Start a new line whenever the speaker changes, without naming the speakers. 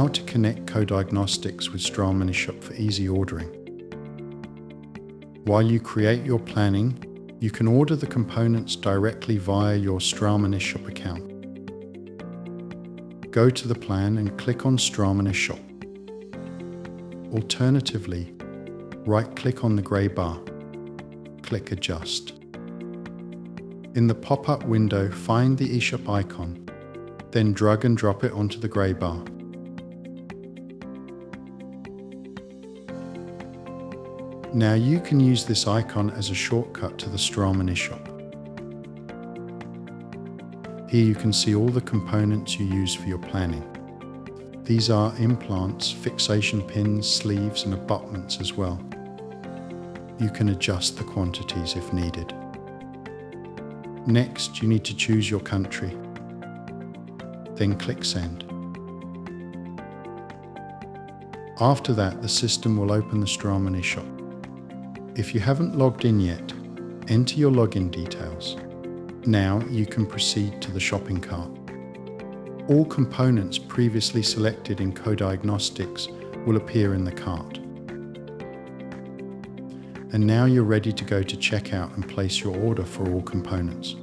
how to connect co-diagnostics with Straumann eShop for easy ordering. While you create your planning, you can order the components directly via your Straumann eShop account. Go to the plan and click on Straumann eShop. Alternatively, right-click on the grey bar. Click Adjust. In the pop-up window, find the eShop icon, then drag and drop it onto the grey bar. Now you can use this icon as a shortcut to the Straumann eShop. Here you can see all the components you use for your planning. These are implants, fixation pins, sleeves and abutments as well. You can adjust the quantities if needed. Next, you need to choose your country. Then click Send. After that, the system will open the Straumann eShop. If you haven't logged in yet, enter your login details. Now you can proceed to the shopping cart. All components previously selected in co-diagnostics will appear in the cart. And now you're ready to go to checkout and place your order for all components.